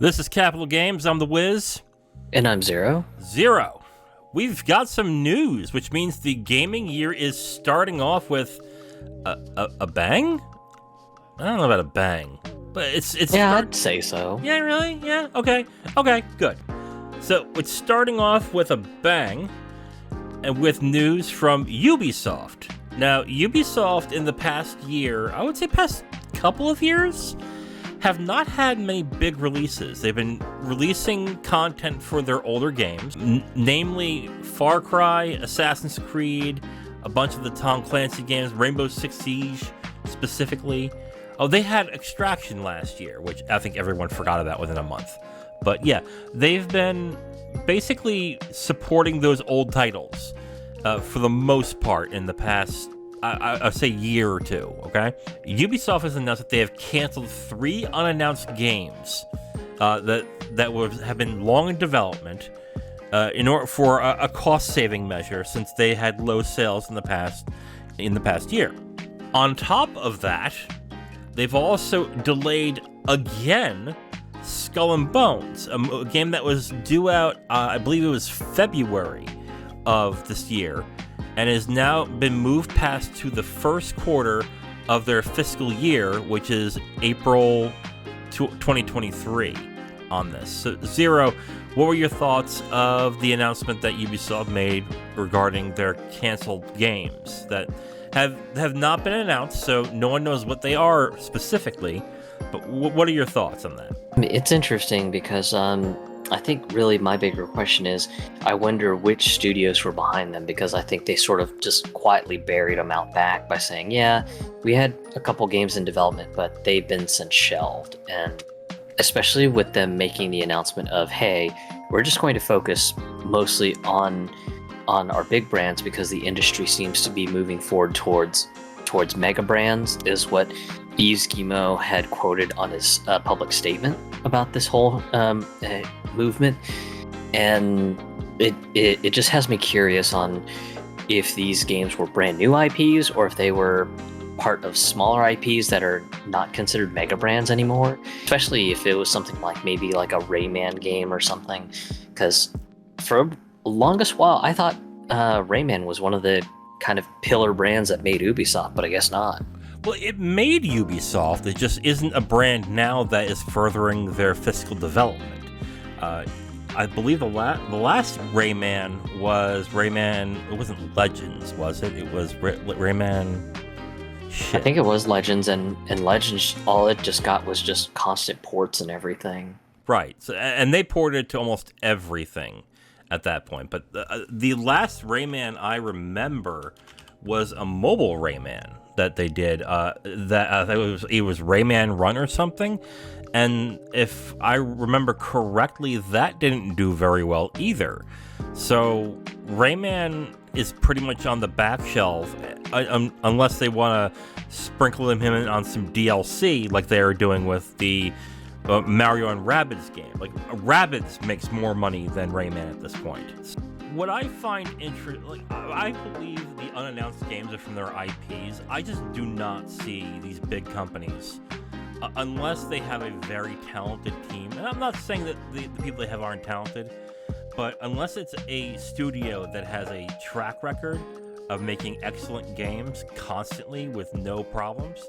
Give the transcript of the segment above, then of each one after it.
This is Capital Games. I'm the Wiz. And I'm Zero. Zero. We've got some news, which means the gaming year is starting off with a bang? I don't know about a bang, but it's I'd say so. Yeah, really? Yeah, okay, good. So it's starting off with a bang, and with news from Ubisoft. Now, Ubisoft in the past year, I would say past couple of years, have not had many big releases. They've been releasing content for their older games, namely Far Cry, Assassin's Creed, a bunch of the Tom Clancy games, Rainbow Six Siege specifically. Oh, they had Extraction last year, which I think everyone forgot about within a month. But yeah, they've been basically supporting those old titles for the most part in the past, I'd say, year or two, okay? Ubisoft has announced that they have canceled 3 unannounced games that have been long in development in order for a cost-saving measure, since they had low sales in the past year. On top of that, they've also delayed again Skull and Bones, a game that was due out, I believe it was February of this year, and has now been moved past to the first quarter of their fiscal year, which is April 2023 on this. So, Zero, what were your thoughts of the announcement that Ubisoft made regarding their canceled games that have not been announced, so no one knows what they are specifically, but what are your thoughts on that? It's interesting because I think really my bigger question is, I wonder which studios were behind them, because I think they sort of just quietly buried them out back by saying, yeah, we had a couple games in development, but they've been since shelved. And especially with them making the announcement of, hey, we're just going to focus mostly on our big brands because the industry seems to be moving forward towards mega brands, is what Yves Guillemot had quoted on his public statement about this whole movement. And it just has me curious on if these games were brand new IPs or if they were part of smaller IPs that are not considered mega brands anymore, especially if it was something like maybe like a Rayman game or something, because for the longest while I thought Rayman was one of the kind of pillar brands that made Ubisoft, but I guess not. Well, it made Ubisoft. It just isn't a brand now that is furthering their fiscal development. I believe the last Rayman was Rayman. It wasn't Legends, was it? It was Rayman. Shit. I think it was Legends, and Legends, all it just got was just constant ports and everything. Right. So, and they ported it to almost everything at that point. But the last Rayman I remember was a mobile Rayman that they did. It was Rayman Run or something. And if I remember correctly, that didn't do very well either. So Rayman is pretty much on the back shelf, unless they want to sprinkle him in on some DLC like they are doing with the Mario and Rabbids game. Like, Rabbids makes more money than Rayman at this point. What I find interesting, I believe the unannounced games are from their IPs. I just do not see these big companies, unless they have a very talented team. And I'm not saying that the people they have aren't talented, but unless it's a studio that has a track record of making excellent games constantly with no problems,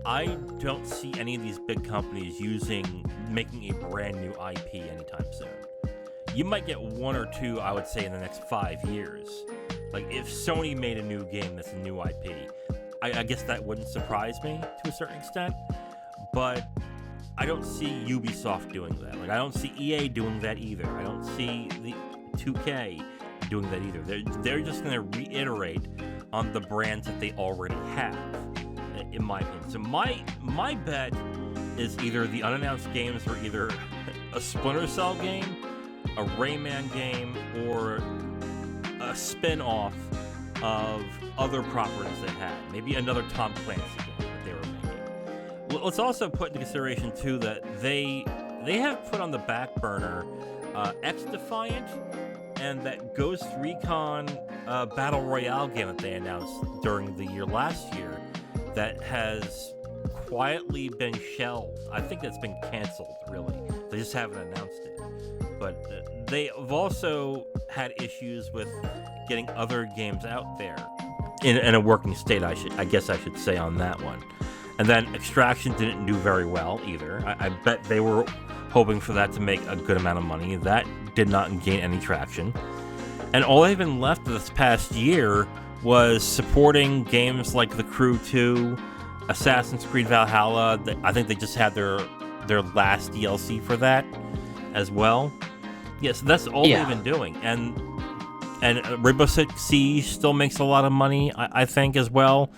I don't see any of these big companies making a brand new IP anytime soon. You might get one or two, I would say, in the next 5 years. Like, if Sony made a new game that's a new IP, I guess that wouldn't surprise me to a certain extent. But I don't see Ubisoft doing that. Like, I don't see EA doing that either. I don't see the 2K doing that either. They're just going to reiterate on the brands that they already have, in my opinion. So my bet is either the unannounced games are either a Splinter Cell game, a Rayman game, or a spin-off of other properties they had. Maybe another Tom Clancy game that they were making. Well, let's also put into consideration, too, that they have put on the back burner X-Defiant and that Ghost Recon Battle Royale game that they announced during the year last year that has quietly been shelved. I think that's been canceled, really. They just haven't announced it. But they've also had issues with getting other games out there in a working state. I guess I should say on that one. And then Extraction didn't do very well either. I bet they were hoping for that to make a good amount of money. That did not gain any traction. And all they've been left this past year was supporting games like The Crew 2, Assassin's Creed Valhalla. I think they just had their last DLC for that as well. Yes, that's all they've been doing. And Rainbow Six Siege still makes a lot of money, I think, as well.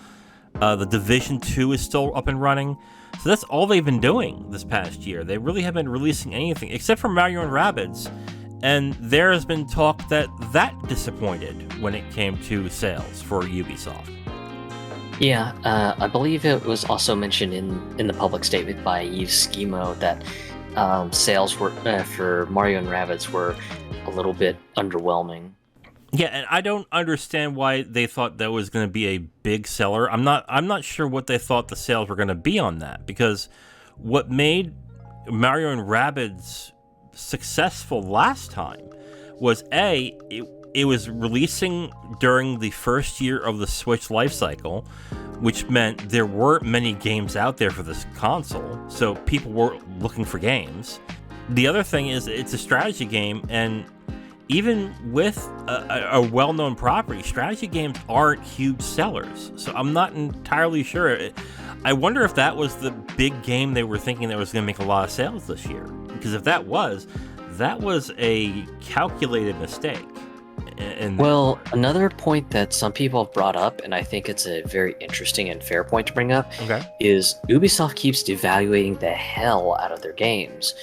The Division 2 is still up and running. So that's all they've been doing this past year. They really haven't been releasing anything, except for Mario and Rabbids. And there has been talk that disappointed when it came to sales for Ubisoft. Yeah, I believe it was also mentioned in the public statement by Yves Schimo that sales were for Mario and Rabbids were a little bit underwhelming. Yeah, and I don't understand why they thought that was going to be a big seller. I'm not sure what they thought the sales were going to be on that, because what made Mario and Rabbids successful last time was it was releasing during the first year of the Switch lifecycle, which meant there weren't many games out there for this console, so people were looking for games. The other thing is it's a strategy game, and even with a well-known property, strategy games aren't huge sellers, so I'm not entirely sure. I wonder if that was the big game they were thinking that was going to make a lot of sales this year. Because if that was a calculated mistake. Well, another point that some people have brought up, and I think it's a very interesting and fair point to bring up, is Ubisoft keeps devaluating the hell out of their games.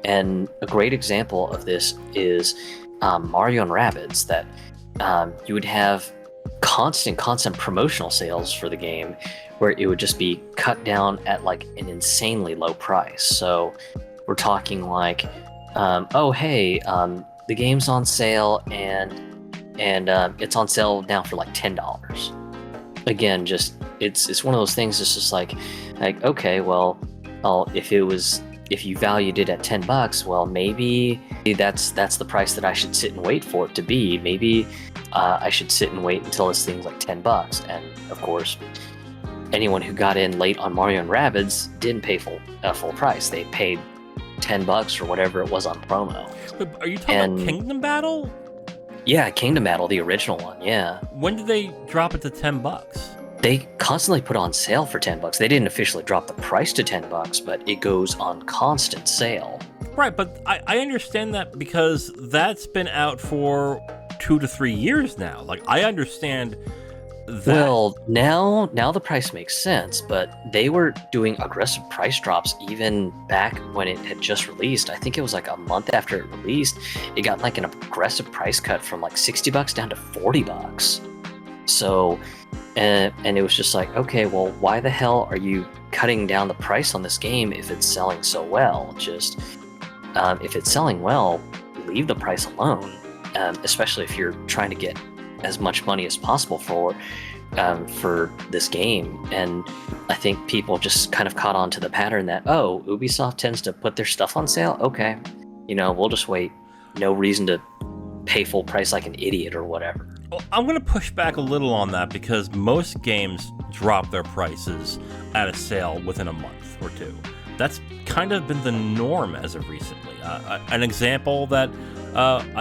And a great example of this is Mario and Rabbids, that you would have constant promotional sales for the game, where it would just be cut down at like an insanely low price. So we're talking like, the game's on sale and it's on sale now for like $10. Again, just it's one of those things. It's just like okay, well, if you valued it at $10, well, maybe that's the price that I should sit and wait for it to be. Maybe I should sit and wait until this thing's like $10. And of course, anyone who got in late on Mario and Rabbids didn't pay full price. They paid $10 or whatever it was on promo. Wait, are you talking about Kingdom Battle? Yeah, Kingdom Battle, the original one. Yeah. When did they drop it to $10? They constantly put on sale for $10. They didn't officially drop the price to $10, but it goes on constant sale. Right, but I understand that because that's been out for 2 to 3 years now. Like, I understand that. Well, now the price makes sense, but they were doing aggressive price drops even back when it had just released. I think it was like a month after it released. It got like an aggressive price cut from like $60 down to $40. So, and it was just like, okay, well, why the hell are you cutting down the price on this game if it's selling so well? Just, if it's selling well, leave the price alone, especially if you're trying to get as much money as possible for this game. And I think people just kind of caught on to the pattern that, oh, Ubisoft tends to put their stuff on sale. Okay, we'll just wait. No reason to pay full price like an idiot or whatever. Well, I'm going to push back a little on that because most games drop their prices at a sale within a month or two. That's kind of been the norm as of recently. An example that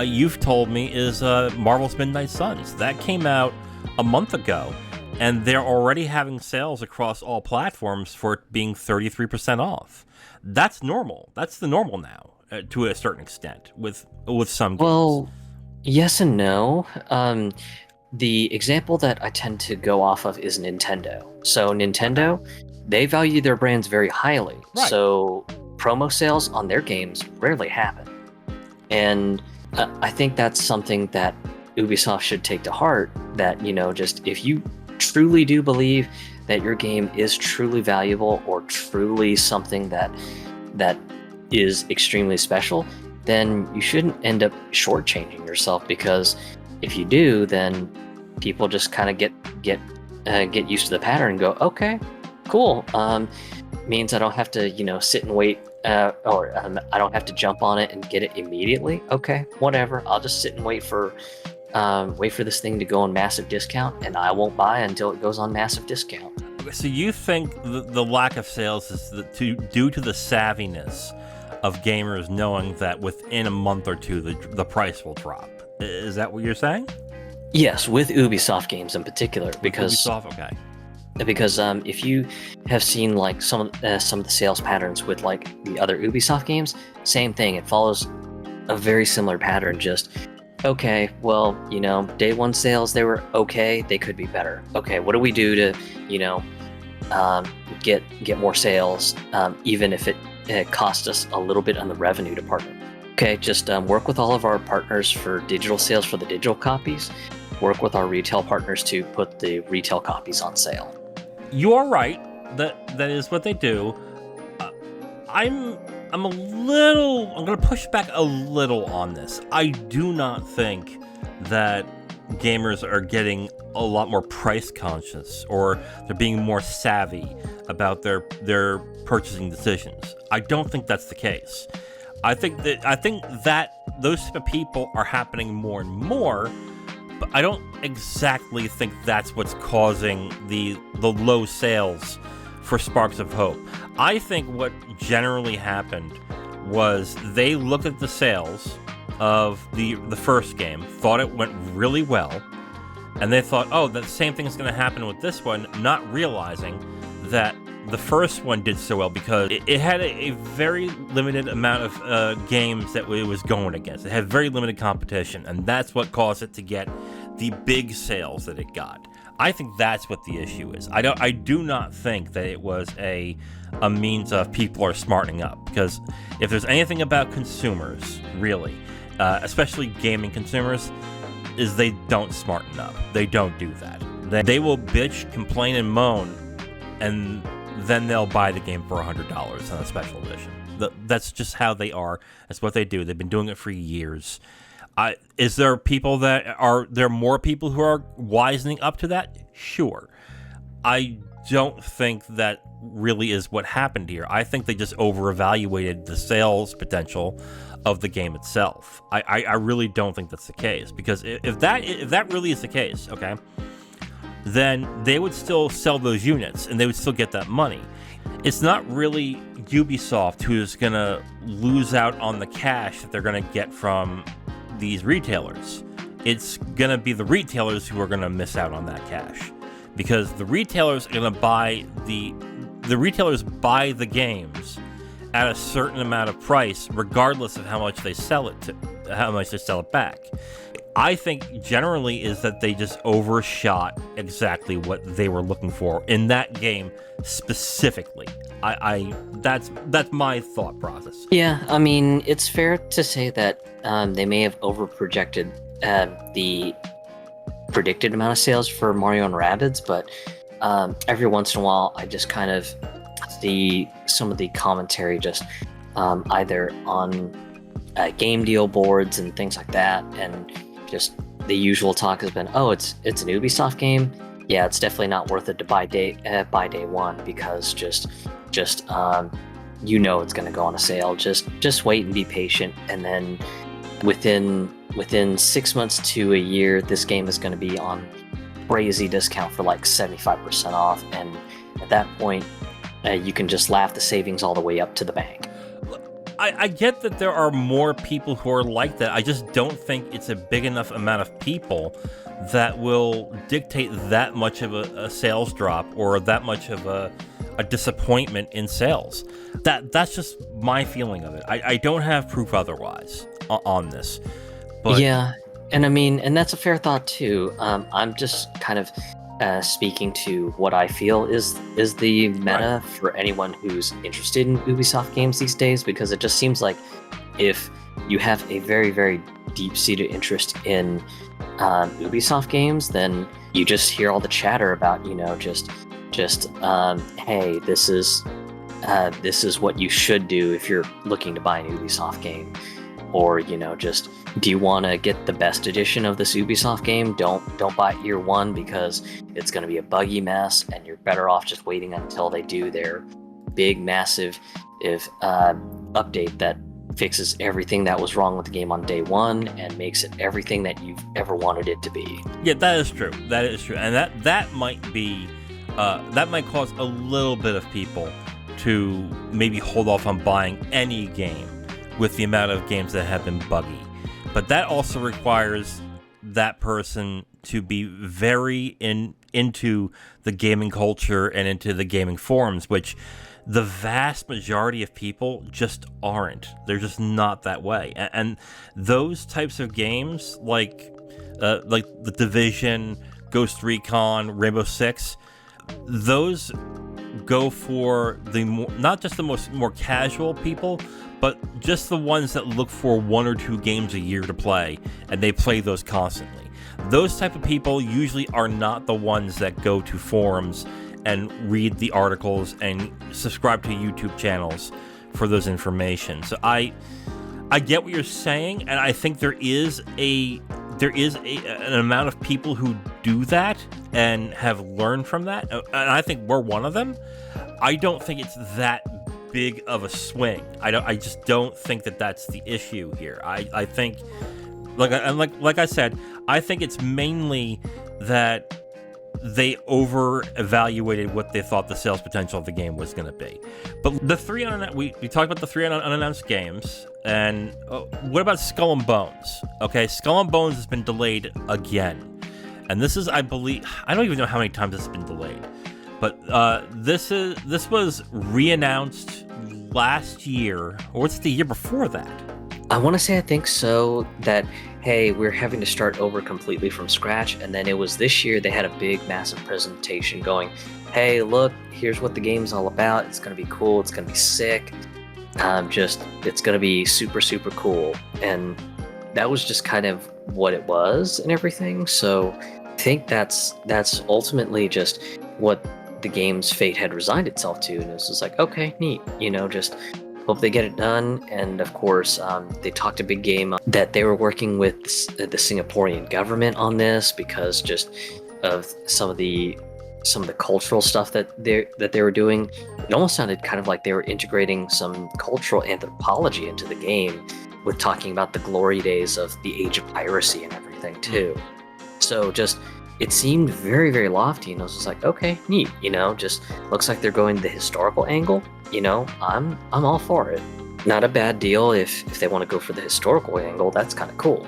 you've told me is Marvel's Midnight Suns. That came out a month ago, and they're already having sales across all platforms for it being 33% off. That's normal. That's the normal now, to a certain extent, with some games. Well, yes and no. The example that I tend to go off of is Nintendo. So Nintendo, they value their brands very highly. Right. So promo sales on their games rarely happen. And I think that's something that Ubisoft should take to heart, that, just if you truly do believe that your game is truly valuable or truly something that is extremely special, then you shouldn't end up shortchanging yourself, because if you do, then people just kind of get used to the pattern and go, okay, cool. Means I don't have to, sit and wait I don't have to jump on it and get it immediately. Okay, whatever. I'll just sit and wait for this thing to go on massive discount, and I won't buy until it goes on massive discount. So you think the lack of sales is due to the savviness of gamers knowing that within a month or two the price will drop? Is that what you're saying? Yes, with Ubisoft games in particular, because Ubisoft, okay. Because if you have seen like some of the sales patterns with like the other Ubisoft games, same thing. It follows a very similar pattern. Just okay, well, day one sales, they were okay. They could be better. Okay, what do we do to get more sales, even if it costs us a little bit on the revenue department? Okay, just work with all of our partners for digital sales for the digital copies. Work with our retail partners to put the retail copies on sale. You are right. That is what they do. I'm going to push back a little on this. I do not think that gamers are getting a lot more price conscious, or they're being more savvy about their purchasing decisions. I don't think that's the case. I think that those type of people are happening more and more, but I don't exactly think that's what's causing the low sales for Sparks of Hope. I think what generally happened was they looked at the sales of the first game, thought it went really well, and they thought, oh, the same thing is going to happen with this one, not realizing that the first one did so well because it had a very limited amount of games that it was going against. It had very limited competition, and that's what caused it to get the big sales that it got. I think that's what the issue is. I do not think that it was a means of people are smartening up, because if there's anything about consumers, really, especially gaming consumers, is they don't smarten up. They don't do that. They will bitch, complain, and moan, and then they'll buy the game for $100 on a special edition. That's just how they are. That's what they do. They've been doing it for years. Is there more people who are wisening up to that? Sure. I don't think that really is what happened here. I think they just over-evaluated the sales potential of the game itself. I really don't think that's the case, because if that really is the case, okay, then they would still sell those units and they would still get that money. It's not really Ubisoft who's going to lose out on the cash that they're going to get from these retailers. It's going to be the retailers who are going to miss out on that cash, because the retailers are going to buy the retailers buy the games at a certain amount of price, regardless of how much they sell it back. I think generally is that they just overshot exactly what they were looking for in that game specifically. That's my thought process. Yeah, I mean, it's fair to say that they may have overprojected the predicted amount of sales for Mario and Rabbids, but every once in a while I just kind of see some of the commentary just either on game deal boards and things like that, and just the usual talk has been, oh, it's an Ubisoft game. Yeah, it's definitely not worth it to buy day one, because just it's going to go on a sale. Just wait and be patient, and then within 6 months to a year, this game is going to be on crazy discount for like 75% off, and at that point, you can just laugh the savings all the way up to the bank. I get that there are more people who are like that. I just don't think it's a big enough amount of people that will dictate that much of a sales drop, or that much of a disappointment in sales. That's just my feeling of it. I don't have proof otherwise on this. But yeah, and I mean, and that's a fair thought too. I'm just kind of speaking to what I feel is the meta for anyone who's interested in Ubisoft games these days, because it just seems like if you have a very, very deep-seated interest in Ubisoft games, then you just hear all the chatter about, hey, this is what you should do if you're looking to buy an Ubisoft game, or just, do you want to get the best edition of this Ubisoft game? Don't buy year one, because it's going to be a buggy mess, and you're better off just waiting until they do their big, massive update that fixes everything that was wrong with the game on day one and makes it everything that you've ever wanted it to be. Yeah, that is true. That is true, and that might be that might cause a little bit of people to maybe hold off on buying any game with the amount of games that have been buggy. But that also requires that person to be very into the gaming culture and into the gaming forums, which the vast majority of people just aren't. They're just not that way. And those types of games, like The Division, Ghost Recon, Rainbow Six, those go for the not just the more casual people, but just the ones that look for 1 or 2 games a year to play, and they play those constantly. Those type of people usually are not the ones that go to forums and read the articles and subscribe to YouTube channels for those information. So I get what you're saying, and I think there is an amount of people who do that and have learned from that, and I think we're one of them. I don't think it's that big of a swing. I just don't think that that's the issue here. I think, like I said, I think it's mainly that they over-evaluated what they thought the sales potential of the game was going to be. But the three we talked about the 3 unannounced games, and what about Skull and Bones? Okay, Skull and Bones has been delayed again, and this is, I believe, I don't even know how many times it's been delayed, but this was re-announced last year, or it's the year before that. I want to say, I think so, that, hey, we're having to start over completely from scratch. And then it was this year, they had a big, massive presentation going, hey, look, here's what the game's all about. It's going to be cool. It's going to be sick. It's going to be super, super cool. And that was just kind of what it was and everything. So I think that's ultimately just what the game's fate had resigned itself to. And it was just like, okay, neat, just hope they get it done. And of course, they talked a big game that they were working with the Singaporean government on this because just of some of the cultural stuff that they were doing. It almost sounded kind of like they were integrating some cultural anthropology into the game with talking about the glory days of the age of piracy and everything too. So just, it seemed very, very lofty, and I was just like, okay, neat, just looks like they're going the historical angle. I'm all for it. Not a bad deal if they want to go for the historical angle. That's kind of cool.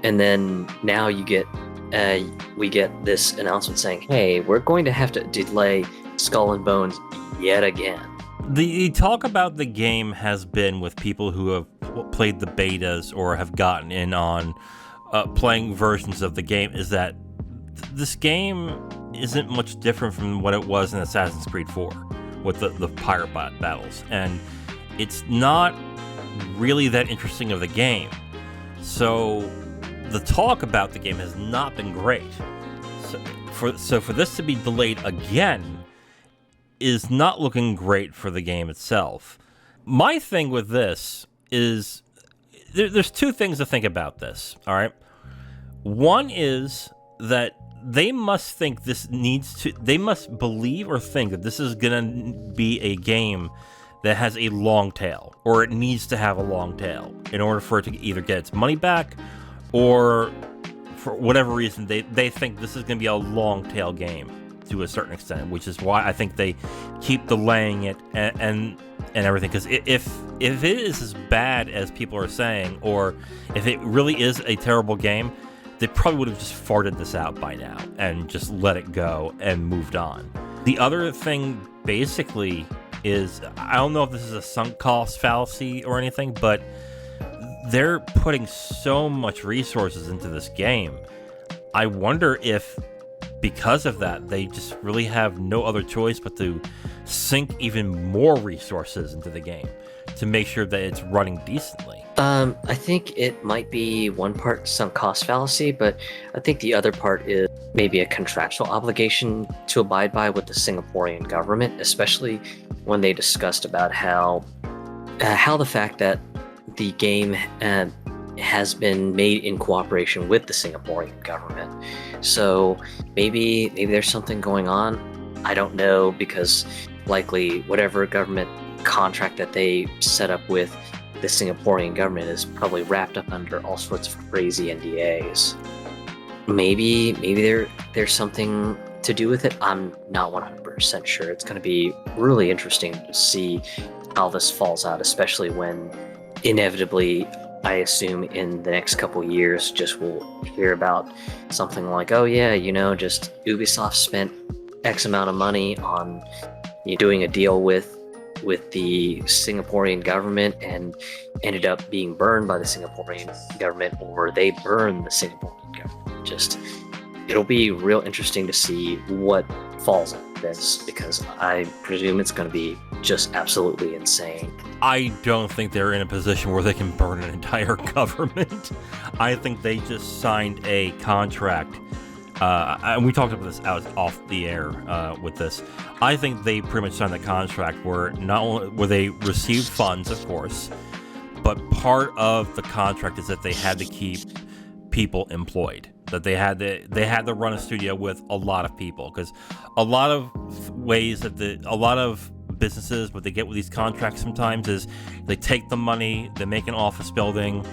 And then now we get this announcement saying, hey, we're going to have to delay Skull and Bones yet again. The talk about the game has been with people who have played the betas or have gotten in on playing versions of the game is that this game isn't much different from what it was in Assassin's Creed 4 with the pirate battles, and it's not really that interesting of the game. So the talk about the game has not been great. So for this to be delayed again is not looking great for the game itself. My thing with this is there's 2 things to think about this, all right? One is that they must believe or think that this is going to be a game that has a long tail, or it needs to have a long tail in order for it to either get its money back, or for whatever reason, they think this is going to be a long tail game to a certain extent, which is why I think they keep delaying it and everything. Because if it is as bad as people are saying, or if it really is a terrible game, they probably would have just farted this out by now and just let it go and moved on. The other thing basically is, I don't know if this is a sunk cost fallacy or anything, but they're putting so much resources into this game. I wonder if because of that, they just really have no other choice but to sink even more resources into the game to make sure that it's running decently. I think it might be one part sunk cost fallacy, but I think the other part is maybe a contractual obligation to abide by with the Singaporean government, especially when they discussed about how the fact that the game has been made in cooperation with the Singaporean government. So maybe there's something going on. I don't know, because likely whatever government contract that they set up with the Singaporean government is probably wrapped up under all sorts of crazy NDAs. Maybe there's something to do with it. I'm not 100% sure. It's going to be really interesting to see how this falls out, especially when inevitably, I assume in the next couple years, just we'll hear about something like, oh yeah, just Ubisoft spent X amount of money on doing a deal with the Singaporean government and ended up being burned by the Singaporean government, or they burned the Singaporean government. Just, it'll be real interesting to see what falls of this, because I presume it's going to be just absolutely insane. I don't think they're in a position where they can burn an entire government. I think they just signed a contract. And we talked about this off the air with this. I think they pretty much signed the contract where not only where they received funds, of course, but part of the contract is that they had to keep people employed. That they had to run a studio with a lot of people, because a lot of ways that a lot of businesses, what they get with these contracts sometimes is they take the money, they make an office building,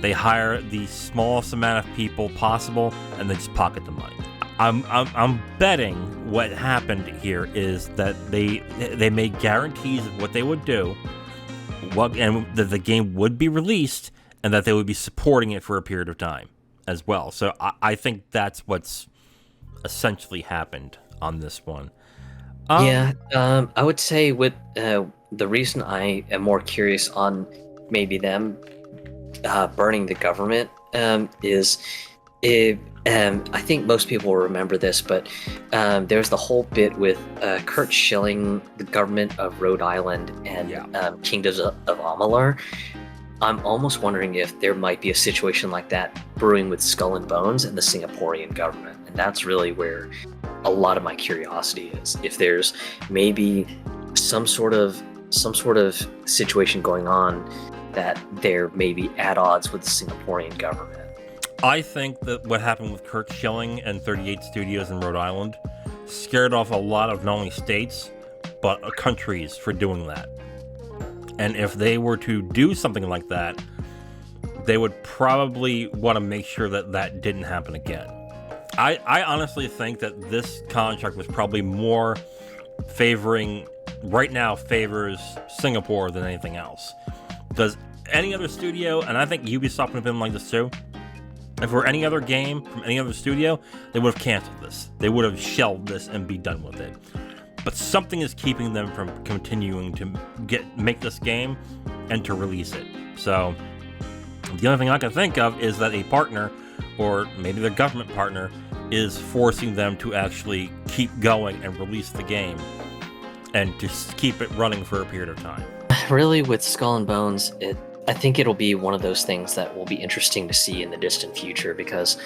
they hire the smallest amount of people possible, and they just pocket the money. I'm betting what happened here is that they made guarantees of what they would do, and that the game would be released, and that they would be supporting it for a period of time as well. So I think that's what's essentially happened on this one. I would say with the reason I am more curious on maybe them burning the government is I think most people will remember this, but there's the whole bit with Kurt Schilling, the government of Rhode Island, and Kingdoms of Amalur. I'm almost wondering if there might be a situation like that brewing with Skull and Bones and the Singaporean government, and that's really where a lot of my curiosity is. If there's maybe some sort of situation going on that they're maybe at odds with the Singaporean government. I think that what happened with Kurt Schilling and 38 Studios in Rhode Island scared off a lot of not only states, but countries for doing that. And if they were to do something like that, they would probably want to make sure that that didn't happen again. I honestly think that this contract was probably more favors Singapore than anything else. Because any other studio, and I think Ubisoft would have been like this too, if it were any other game from any other studio, they would have canceled this. They would have shelved this and be done with it. But something is keeping them from continuing to make this game and to release it. So the only thing I can think of is that a partner, or maybe their government partner, is forcing them to actually keep going and release the game and just keep it running for a period of time. Really, with Skull and Bones, I think it'll be one of those things that will be interesting to see in the distant future, because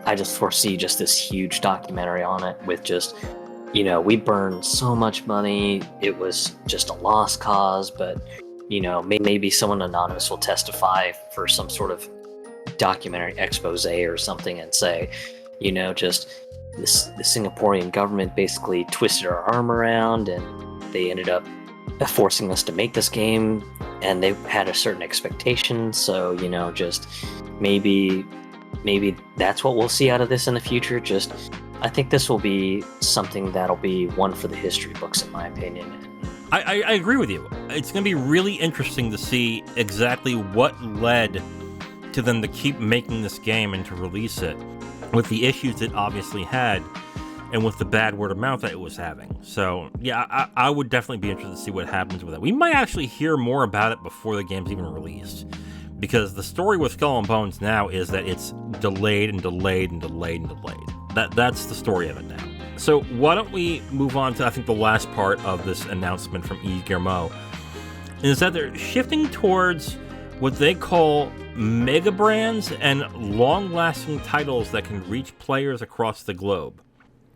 I just foresee just this huge documentary on it with just, we burned so much money, it was just a lost cause, but, maybe someone anonymous will testify for some sort of documentary expose or something and say, just the Singaporean government basically twisted our arm around and they ended up forcing us to make this game, and they had a certain expectation, so just maybe that's what we'll see out of this in the future. Just, I think this will be something that'll be one for the history books, in my opinion. I agree with you. It's going to be really interesting to see exactly what led to them to keep making this game and to release it, with the issues it obviously had and with the bad word of mouth that it was having. So yeah, I would definitely be interested to see what happens with it. We might actually hear more about it before the game's even released, because the story with Skull and Bones now is that it's delayed and delayed and delayed and delayed. That's the story of it now. So why don't we move on to, I think, the last part of this announcement from Yves Guillemot, is that they're shifting towards what they call mega brands and long-lasting titles that can reach players across the globe.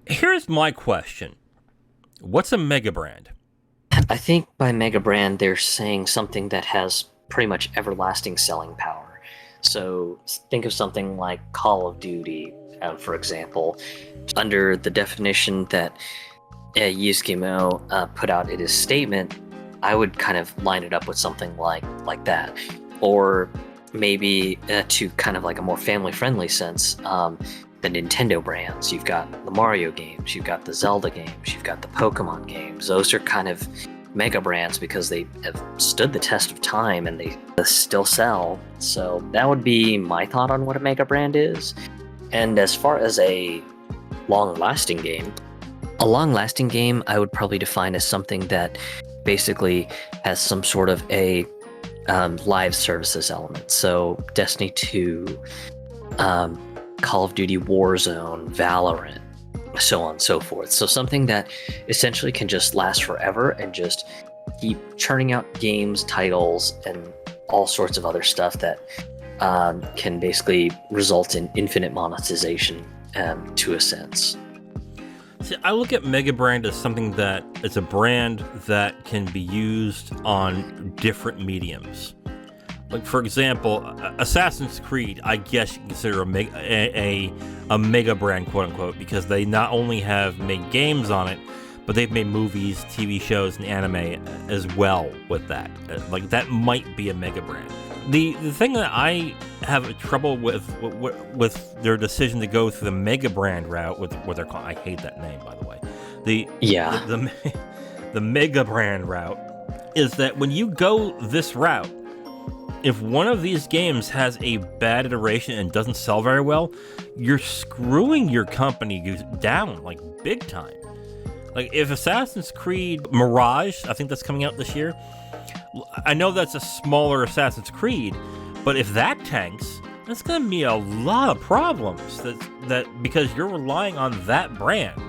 Here's my question. What's a mega brand? I think by mega brand, they're saying something that has pretty much everlasting selling power. So think of something like Call of Duty, for example, under the definition that Yusuke put out in his statement, I would kind of line it up with something like that, or maybe to kind of like a more family-friendly sense. The Nintendo brands. You've got the Mario games, you've got the Zelda games, you've got the Pokemon games. Those are kind of mega brands because they have stood the test of time and they still sell. So that would be my thought on what a mega brand is. And as far as a long-lasting game, I would probably define as something that basically has some sort of a live services element. So Destiny 2, Call of Duty Warzone, Valorant, so on and so forth. So something that essentially can just last forever and just keep churning out games, titles, and all sorts of other stuff that can basically result in infinite monetization to a sense. See, I look at Mega Brand as something that is a brand that can be used on different mediums. Like, for example, Assassin's Creed, I guess you can consider a mega brand, quote unquote, because they not only have made games on it, but they've made movies, TV shows, and anime as well with that. Like, that might be a mega brand. The thing that I have trouble with their decision to go through the mega brand route with what they're called, I hate that name, by the way. The mega brand route is that when you go this route, if one of these games has a bad iteration and doesn't sell very well, you're screwing your company down, like, big time. Like, if Assassin's Creed Mirage, I think that's coming out this year, I know that's a smaller Assassin's Creed, but if that tanks, that's going to be a lot of problems that because you're relying on that brand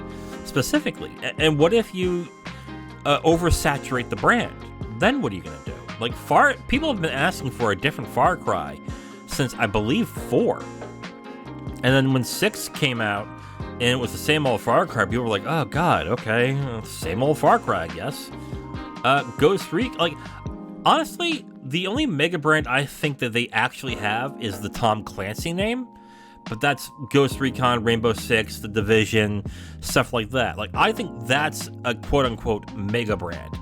specifically. And what if you oversaturate the brand? Then what are you going to do? Like, people have been asking for a different Far Cry since, I believe, 4. And then when 6 came out, and it was the same old Far Cry, people were like, oh god, okay, same old Far Cry, I guess. Ghost Recon, like, honestly, the only mega brand I think that they actually have is the Tom Clancy name, but that's Ghost Recon, Rainbow Six, The Division, stuff like that. Like, I think that's a quote-unquote mega brand.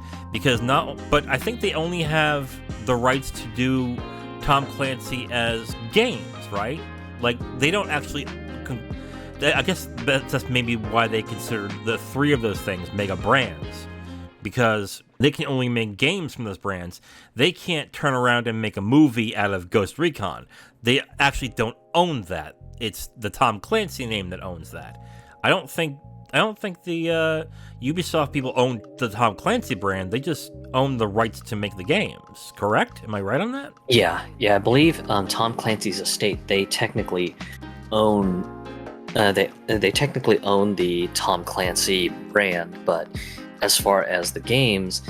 But I think they only have the rights to do Tom Clancy as games, right? Like, they don't actually. I guess that's maybe why they consider the 3 of those things mega brands, because they can only make games from those brands. They can't turn around and make a movie out of Ghost Recon. They actually don't own that. It's the Tom Clancy name that owns that. I don't think the Ubisoft people own the Tom Clancy brand. They just own the rights to make the games. Correct? Am I right on that? Yeah. I believe Tom Clancy's estate. They technically own. They technically own the Tom Clancy brand, but as far as the games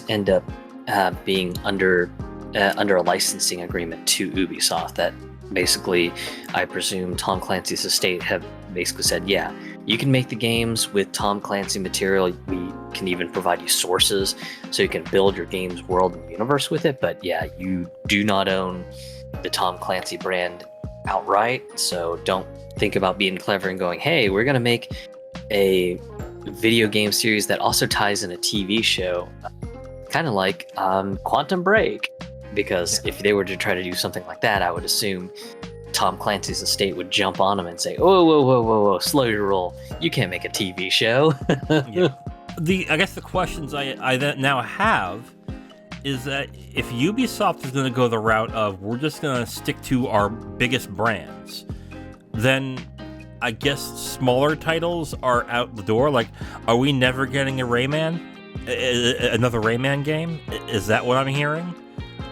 end up being under a licensing agreement to Ubisoft. That basically, I presume Tom Clancy's estate have basically said, yeah, you can make the games with Tom Clancy material. We can even provide you sources so you can build your game's world and universe with it. But yeah, you do not own the Tom Clancy brand outright. So don't think about being clever and going, hey, we're going to make a video game series that also ties in a TV show. Kind of like Quantum Break. Because if they were to try to do something like that, I would assume Tom Clancy's estate would jump on him and say, whoa, slow your roll. You can't make a TV show. Yeah. I guess the questions I now have is that if Ubisoft is going to go the route of we're just going to stick to our biggest brands, then I guess smaller titles are out the door. Like, are we never getting a Rayman? Another Rayman game? Is that what I'm hearing?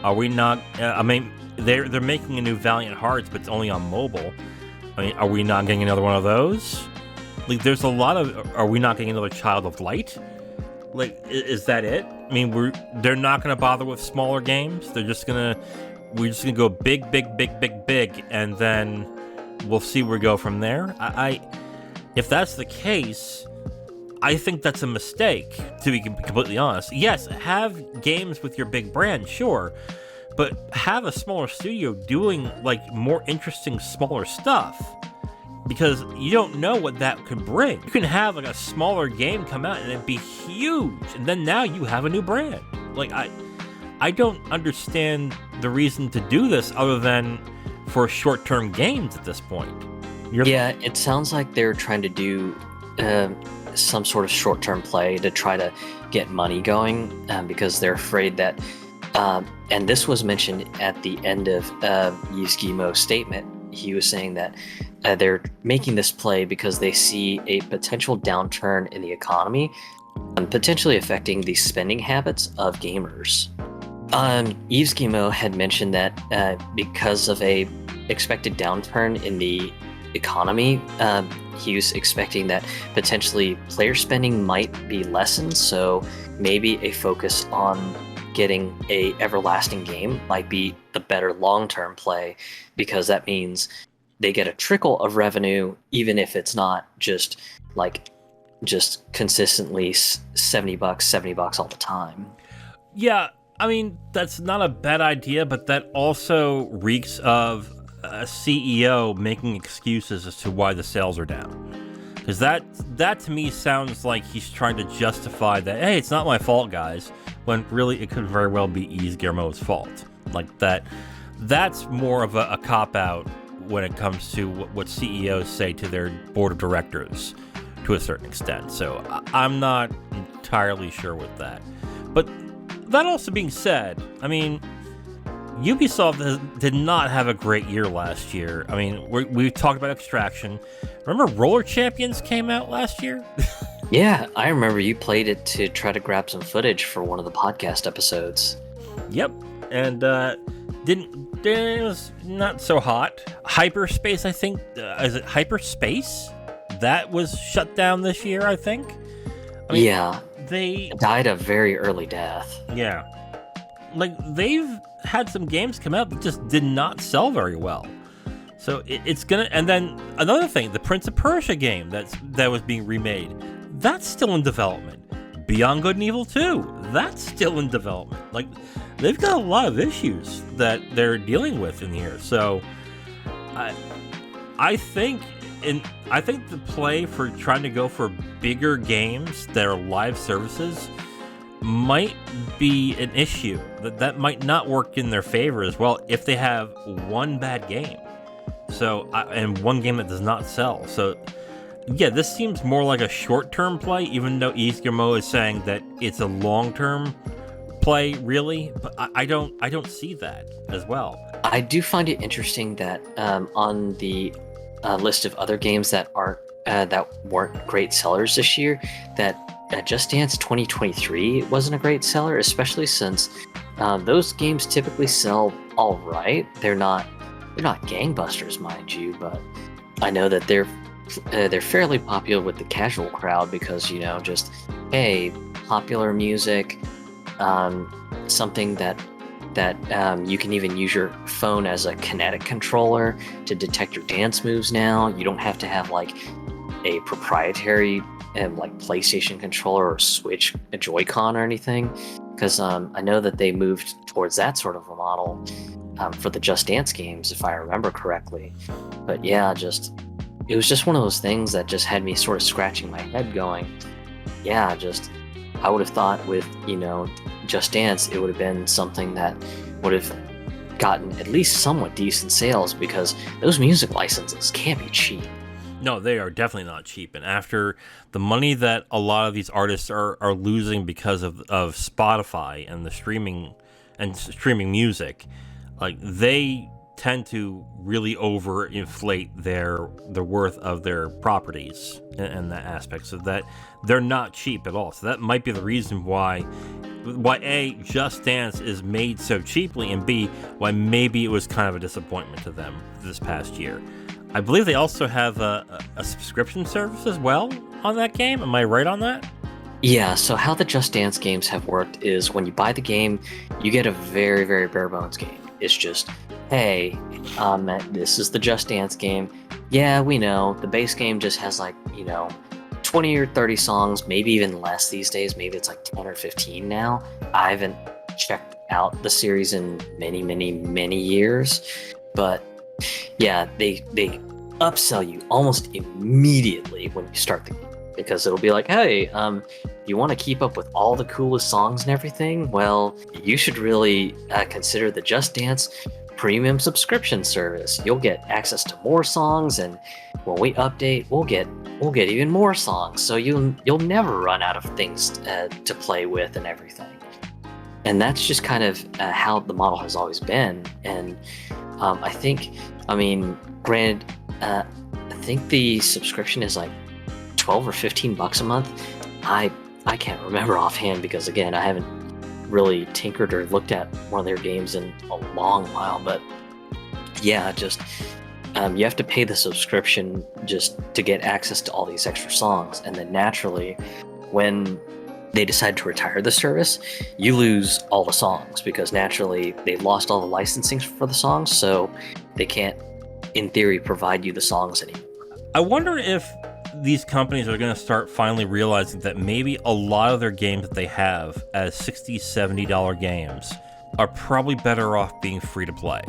Are we not? I mean, they're making a new Valiant Hearts, but it's only on mobile. I mean, are we not getting another one of those? Like, there's a lot of. Are we not getting another Child of Light? Like, is that it? I mean, they're not going to bother with smaller games. We're just gonna go big, and then we'll see where we go from there. If that's the case, I think that's a mistake, to be completely honest. Yes, have games with your big brand, sure, but have a smaller studio doing, like, more interesting, smaller stuff. because you don't know what that could bring. You can have like a smaller game come out and it'd be huge, and then now you have a new brand. Like I don't understand the reason to do this other than for short-term games at this point. It sounds like they're trying to do some sort of short-term play to try to get money going, because they're afraid that, and this was mentioned at the end of Yves Guillemot's statement. He was saying that they're making this play because they see a potential downturn in the economy, potentially affecting the spending habits of gamers. Yves Guillemot had mentioned that because of a expected downturn in the economy, he was expecting that potentially player spending might be lessened, so maybe a focus on getting a everlasting game might be the better long-term play, because that means they get a trickle of revenue, even if it's not just consistently $70 all the time. Yeah, I mean, that's not a bad idea, but that also reeks of a CEO making excuses as to why the sales are down. Because that to me sounds like he's trying to justify that, hey, it's not my fault, guys, when really it could very well be Yves Guillemot's fault. Like that's more of a cop-out when it comes to what CEOs say to their board of directors to a certain extent. So I'm not entirely sure with that. But that also being said, I mean, Ubisoft did not have a great year last year. I mean, we talked about Extraction. Remember Roller Champions came out last year? Yeah, I remember you played it to try to grab some footage for one of the podcast episodes. Yep, and it was not so hot. Hyperspace, I think, is it Hyperspace? That was shut down this year, I think. I mean, yeah, they died a very early death. Yeah, like they've had some games come out that just did not sell very well. So it's gonna, and then another thing, the Prince of Persia game that was being remade, that's still in development. Beyond Good and Evil 2, that's still in development. Like, they've got a lot of issues that they're dealing with in here. So I think the play for trying to go for bigger games that are live services might be an issue. That might not work in their favor as well if they have one bad game. So and one game that does not sell. So yeah, this seems more like a short-term play, even though Yves Guillemot is saying that it's a long-term play, really. But I don't see that as well. I do find it interesting that on the list of other games that weren't great sellers this year, that Just Dance 2023 wasn't a great seller, especially since those games typically sell all right. They're not gangbusters, mind you, but I know that they're fairly popular with the casual crowd because, you know, just, hey, popular music, something that you can even use your phone as a kinetic controller to detect your dance moves now. You don't have to have like a proprietary like PlayStation controller or Switch, a Joy-Con or anything, because I know that they moved towards that sort of a model for the Just Dance games, if I remember correctly. But yeah, it was just one of those things that just had me sort of scratching my head going, yeah, I would have thought with, you know, Just Dance, it would have been something that would have gotten at least somewhat decent sales, because those music licenses can't be cheap. No, they are definitely not cheap. And after the money that a lot of these artists are losing because of Spotify and the streaming music, like they tend to really overinflate the worth of their properties in that aspect, so that they're not cheap at all. So that might be the reason why A, Just Dance is made so cheaply, and B, why maybe it was kind of a disappointment to them this past year. I believe they also have a subscription service as well on that game. Am I right on that? Yeah, so how the Just Dance games have worked is when you buy the game, you get a very, very bare bones game. It's just, hey, this is the Just Dance game. Yeah, we know. The base game just has 20 or 30 songs, maybe even less these days. Maybe it's 10 or 15 now. I haven't checked out the series in many, many, many years. But yeah, they upsell you almost immediately when you start the game. Because it'll be like, hey, you want to keep up with all the coolest songs and everything? Well, you should really consider the Just Dance premium subscription service. You'll get access to more songs, and when we update, we'll get even more songs. So you'll never run out of things to play with and everything. And that's just kind of how the model has always been. And I think, granted, I think the subscription is like $12 or $15 a month. I can't remember offhand because, again, I haven't really tinkered or looked at one of their games in a long while. But yeah, just you have to pay the subscription just to get access to all these extra songs. And then naturally, when they decide to retire the service, you lose all the songs because naturally they've lost all the licensing for the songs, so they can't, in theory, provide you the songs anymore. I wonder if these companies are going to start finally realizing that maybe a lot of their games that they have as $60, $70 games are probably better off being free to play.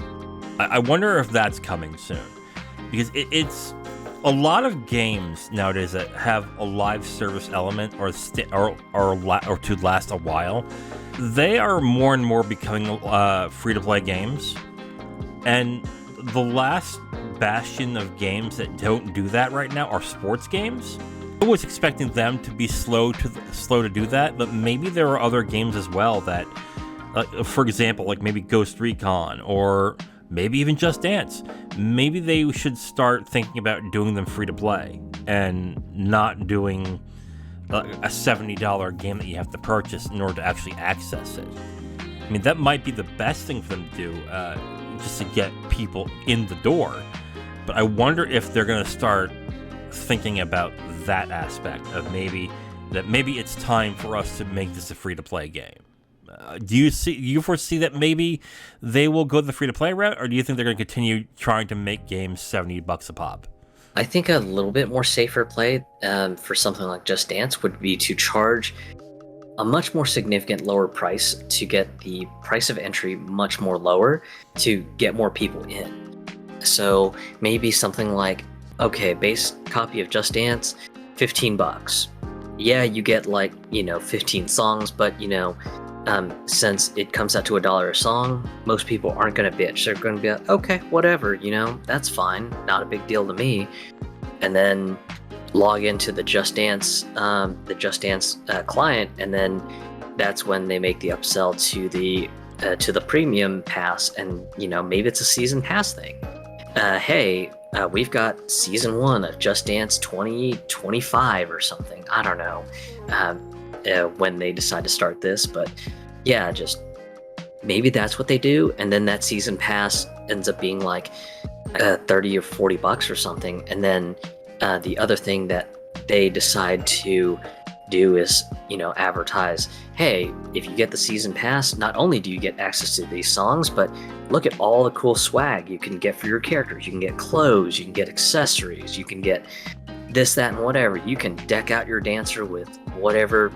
I wonder if that's coming soon, because it's a lot of games nowadays that have a live service element or to last a while. They are more and more becoming free to play games, and the last bastion of games that don't do that right now are sports games. I was expecting them to be slow to do that, but maybe there are other games as well that, for example, like maybe Ghost Recon or maybe even Just Dance. Maybe they should start thinking about doing them free to play and not doing a $70 game that you have to purchase in order to actually access it. I mean, that might be the best thing for them to do, just to get people in the door. But I wonder if they're going to start thinking about that aspect of maybe it's time for us to make this a free-to-play game. Do you foresee that maybe they will go the free-to-play route, or do you think they're going to continue trying to make games $70 a pop? I think a little bit more safer play for something like Just Dance would be to charge a much more significant lower price to get the price of entry much more lower to get more people in. So maybe something like, okay, base copy of Just Dance, $15. Yeah, you get 15 songs, but since it comes out to $1 a song, most people aren't going to bitch. They're going to be like, okay, whatever, that's fine, not a big deal to me. And then log into the Just Dance client, and then that's when they make the upsell to the premium pass, and maybe it's a season pass thing. Hey, we've got season 1 of Just Dance 2025 or something. I don't know when they decide to start this, but yeah, just maybe that's what they do, and then that season pass ends up being like $30 or $40 or something, and then the other thing that they decide to do is, advertise, hey, if you get the season pass, not only do you get access to these songs, but look at all the cool swag you can get for your characters. You can get clothes, you can get accessories, you can get this, that, and whatever. You can deck out your dancer with whatever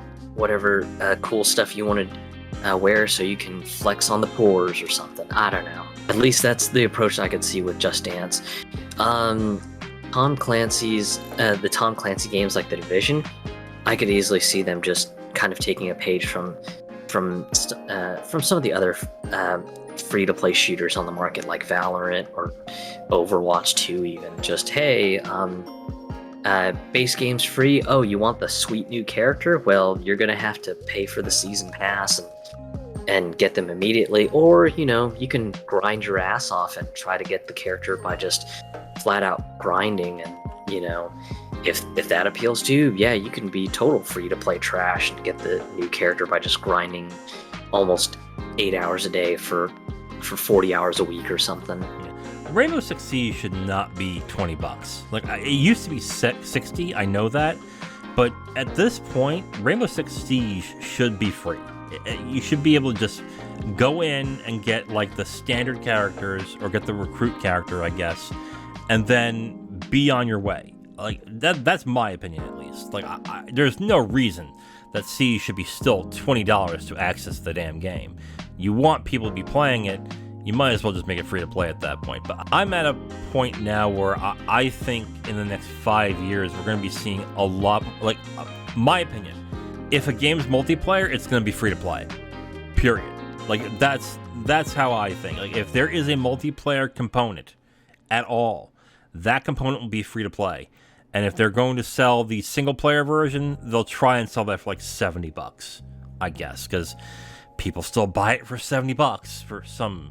cool stuff you want to wear, so you can flex on the pores or something. I don't know. At least that's the approach I could see with Just Dance. Tom Clancy's the Tom Clancy games like The Division, I could easily see them just kind of taking a page from some of the other free-to-play shooters on the market, like Valorant or Overwatch 2 even. Just, hey, base game's free. Oh, you want the sweet new character? Well, you're going to have to pay for the season pass and get them immediately. Or, you can grind your ass off and try to get the character by just flat-out grinding. And, if that appeals to you, yeah, you can be total free-to-play trash and get the new character by just grinding almost 8 hours a day for 40 hours a week or something. Rainbow Six Siege should not be $20. Like, it used to be 60, I know that, but at this point, Rainbow Six Siege should be free. You should be able to just go in and get like the standard characters, or get the recruit character, I guess, and then be on your way. Like, that's my opinion, at least. Like, there's no reason that Siege should be still $20 to access the damn game. You want people to be playing it. you might as well just make it free to play at that point. But I'm at a point now where I think in the next 5 years, we're going to be seeing a lot, like, my opinion, if a game's multiplayer, it's going to be free to play. Period. Like, that's how I think. Like, if there is a multiplayer component at all, that component will be free to play. And if they're going to sell the single player version, they'll try and sell that for like $70, I guess, because people still buy it for $70 for some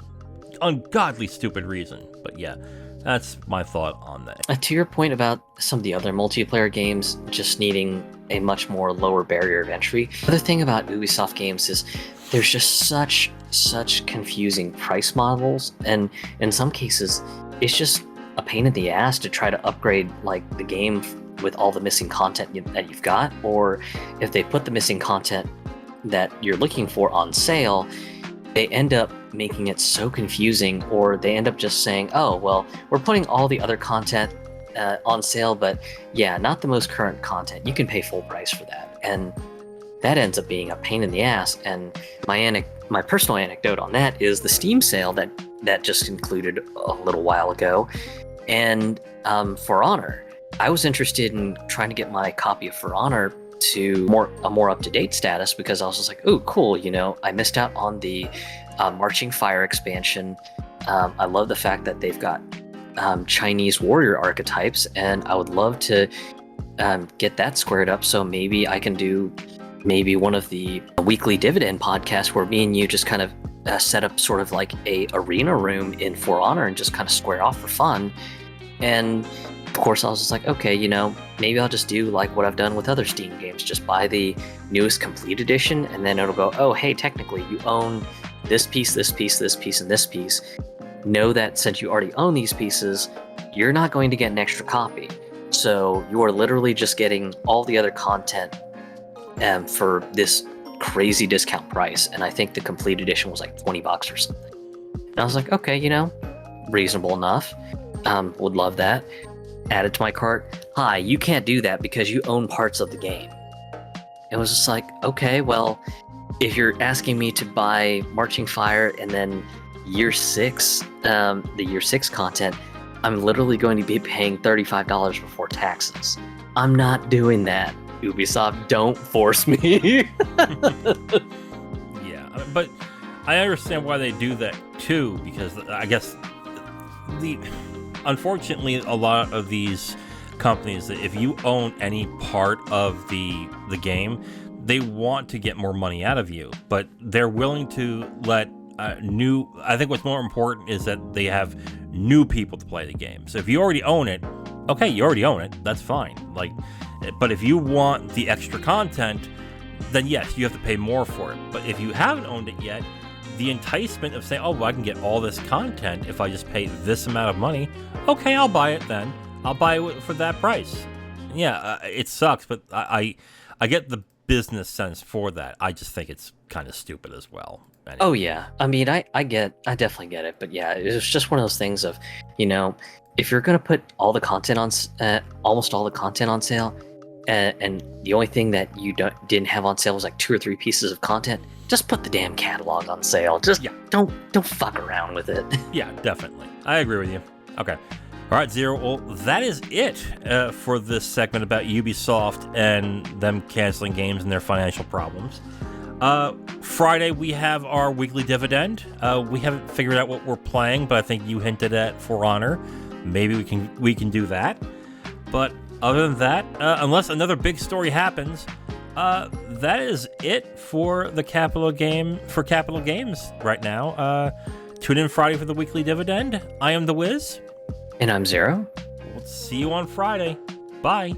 ungodly stupid reason. But yeah, that's my thought on that. To your point about some of the other multiplayer games just needing a much more lower barrier of entry, the other thing about Ubisoft games is there's just such confusing price models, and in some cases, it's just a pain in the ass to try to upgrade like the game with all the missing content that you've got, or if they put the missing content that you're looking for on sale, they end up making it so confusing, or they end up just saying, oh, well, we're putting all the other content on sale, but yeah, not the most current content. You can pay full price for that. And that ends up being a pain in the ass. And my personal anecdote on that is the Steam sale that just concluded a little while ago. And For Honor, I was interested in trying to get my copy of For Honor to a more up-to-date status, because I was just like, oh, cool, I missed out on the Marching Fire expansion. I love the fact that they've got Chinese warrior archetypes, and I would love to get that squared up, so maybe I can do one of the weekly dividend podcasts where me and you just kind of set up sort of like a arena room in For Honor and just kind of square off for fun. And of course, I was just like, okay, maybe I'll just do like what I've done with other Steam games, just buy the newest complete edition, and then it'll go, oh, hey, technically you own this piece, this piece, this piece, and this piece. Know that since you already own these pieces, you're not going to get an extra copy. So you are literally just getting all the other content for this crazy discount price. And I think the complete edition was like $20 or something. And I was like, okay, reasonable enough. Would love that. Added to my cart. Hi, you can't do that because you own parts of the game. It was just like, okay, well, if you're asking me to buy Marching Fire and then year 6, the year 6 content, I'm literally going to be paying $35 before taxes. I'm not doing that. Ubisoft, don't force me. Yeah, but I understand why they do that too, because I guess unfortunately a lot of these companies, that if you own any part of the game, they want to get more money out of you, but they're willing to let I think what's more important is that they have new people to play the game. So if you already own it, okay, you already own it, that's fine. But if you want the extra content, then yes, you have to pay more for it. But if you haven't owned it yet, the enticement of saying, oh, well, I can get all this content if I just pay this amount of money, okay, I'll buy it then. I'll buy it for that price. Yeah, it sucks, but I get the business sense for that. I just think it's kind of stupid as well. Anyway. Oh yeah, I mean, I definitely get it, but yeah, it was just one of those things of, if you're gonna put all the content on, almost all the content on sale, and the only thing that you didn't have on sale was like 2 or 3 pieces of content, just put the damn catalog on sale. Just don't fuck around with it. Yeah, definitely. I agree with you. Okay. All right, Zero. Well, that is it for this segment about Ubisoft and them canceling games and their financial problems. Friday, we have our weekly dividend. We haven't figured out what we're playing, but I think you hinted at For Honor. Maybe we can do that. But other than that, unless another big story happens, that is it for the Capital Games right now. Tune in Friday for the weekly dividend. I am The Wiz. And I'm Zero. We'll see you on Friday. Bye.